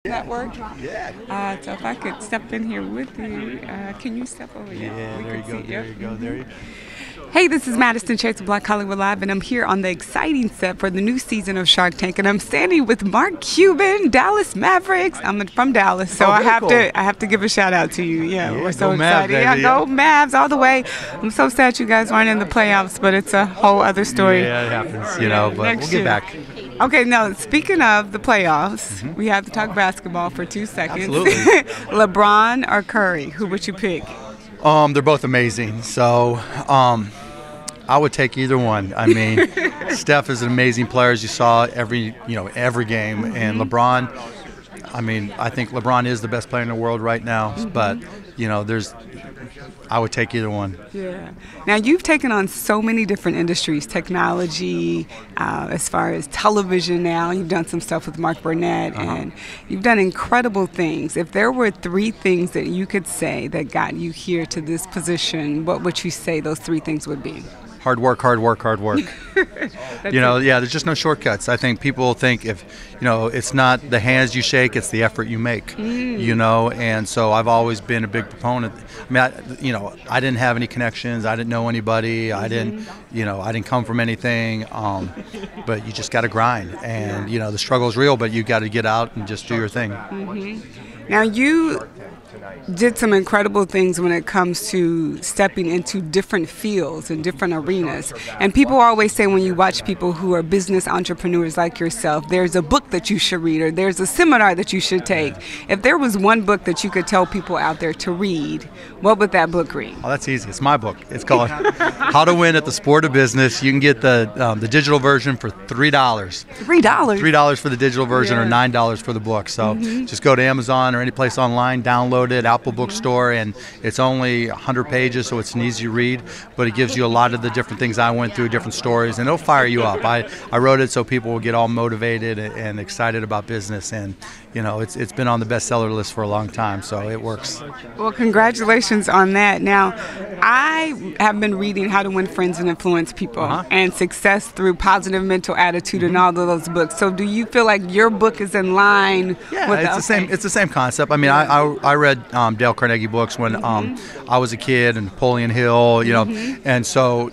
That work? Yeah. So if I could step in here with you, can you step over here? Yeah, We there you can go, see there you go, there you go. Hey, this is Madison Chase of Black Hollywood Live, and I'm here on the exciting set for the new season of Shark Tank, and I'm standing with Mark Cuban, Dallas Mavericks. I'm from Dallas, so I have to give a shout out to you. Yeah, we're so go Mavs, excited. baby, Yeah, go Mavs all the way. I'm so sad you guys aren't in the playoffs, but it's a whole other story. Yeah, it happens, but Next we'll year. get back. Okay, now speaking of the playoffs, we have to talk basketball for 2 seconds. Absolutely. LeBron or Curry, who would you pick? They're both amazing. So, I would take either one. I mean, Steph is an amazing player, as you saw every game, and LeBron. I mean, I think LeBron is the best player in the world right now. But I would take either one. Yeah. Now, you've taken on so many different industries, technology, as far as television now. You've done some stuff with Mark Burnett, and you've done incredible things. If there were 3 things that you could say that got you here to this position, what would you say those 3 things would be? Hard work, hard work, hard work. There's just no shortcuts. I think people think if it's not the hands you shake, it's the effort you make. And so I've always been a big proponent. I mean, I didn't have any connections. I didn't know anybody. I didn't come from anything. But you just got to grind, and the struggle is real. But you got to get out and just do your thing. Now, you did some incredible things when it comes to stepping into different fields and different arenas. And people always say when you watch people who are business entrepreneurs like yourself, there's a book that you should read or there's a seminar that you should take. If there was one book that you could tell people out there to read, what would that book read? Oh, that's easy. It's my book. It's called How to Win at the Sport of Business. You can get the digital version for $3. $3? $3 for the digital version or $9 for the book. So just go to Amazon or any place online, download it, Apple Bookstore, and it's only 100 pages, so it's an easy read, but it gives you a lot of the different things I went through, different stories, and it'll fire you up. I wrote it so people will get all motivated and excited about business, and it's been on the bestseller list for a long time, so it works. Well, congratulations on that. Now, I have been reading How to Win Friends and Influence People and Success Through Positive Mental Attitude and all of those books. So do you feel like your book is in line with it's the same. It's the same concept. I mean, I read Dale Carnegie books when I was a kid, and Napoleon Hill, and so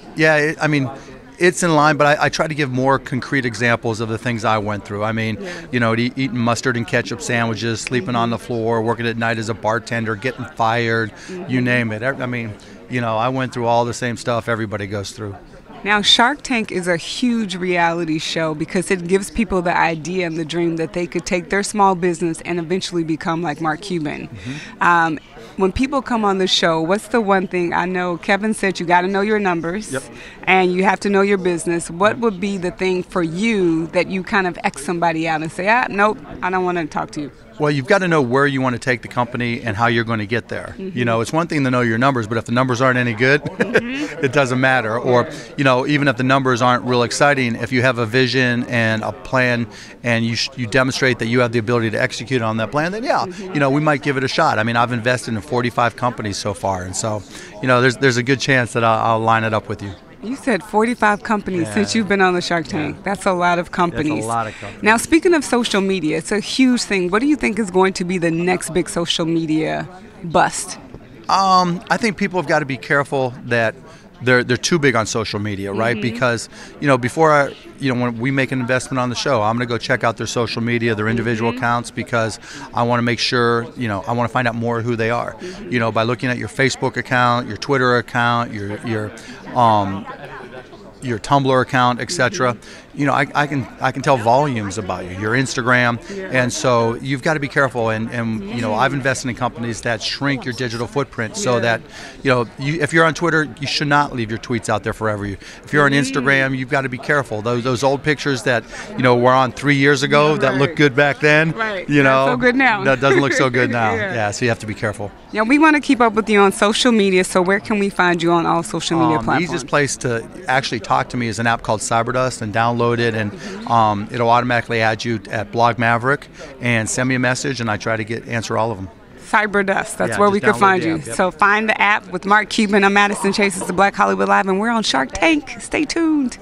it's in line, but I try to give more concrete examples of the things I went through. I mean, eating mustard and ketchup sandwiches, sleeping on the floor, working at night as a bartender, getting fired, you name it. I mean, I went through all the same stuff everybody goes through. Now, Shark Tank is a huge reality show because it gives people the idea and the dream that they could take their small business and eventually become like Mark Cuban. When people come on the show, what's the one thing? I know Kevin said you got to know your numbers and you have to know your business. What would be the thing for you that you kind of X somebody out and say, nope, I don't want to talk to you? Well, you've got to know where you want to take the company and how you're going to get there. It's one thing to know your numbers, but if the numbers aren't any good, it doesn't matter. Or, even if the numbers aren't real exciting, if you have a vision and a plan and you demonstrate that you have the ability to execute on that plan, then we might give it a shot. I mean, I've invested in 45 companies so far, and so, there's a good chance that I'll line it up with you. You said 45 companies since you've been on the Shark Tank. That's a lot of companies. That's a lot of companies. Now, speaking of social media, it's a huge thing. What do you think is going to be the next big social media bust? I think people have got to be careful that they're too big on social media, right? Because, before when we make an investment on the show, I'm going to go check out their social media, their individual accounts, because I want to make sure, I want to find out more who they are. By looking at your Facebook account, your Twitter account, your Tumblr account, etc. I can tell volumes about you, your Instagram, and so you've got to be careful. And I've invested in companies that shrink your digital footprint so that if you're on Twitter, you should not leave your tweets out there forever. If you're on Instagram, you've got to be careful. Those old pictures that were on 3 years ago that looked good back then, not so good now. That doesn't look so good now. So you have to be careful. Now, we want to keep up with you on social media, so where can we find you on all social media platforms? The easiest place to actually talk to me is an app called Cyberdust, and download it, and it'll automatically add you at Blog Maverick, and send me a message, and I try to answer all of them. Cyberdust, that's where we can find you. So find the app with Mark Cuban. I'm Madison Chase, it's the Black Hollywood Live, and we're on Shark Tank. Stay tuned.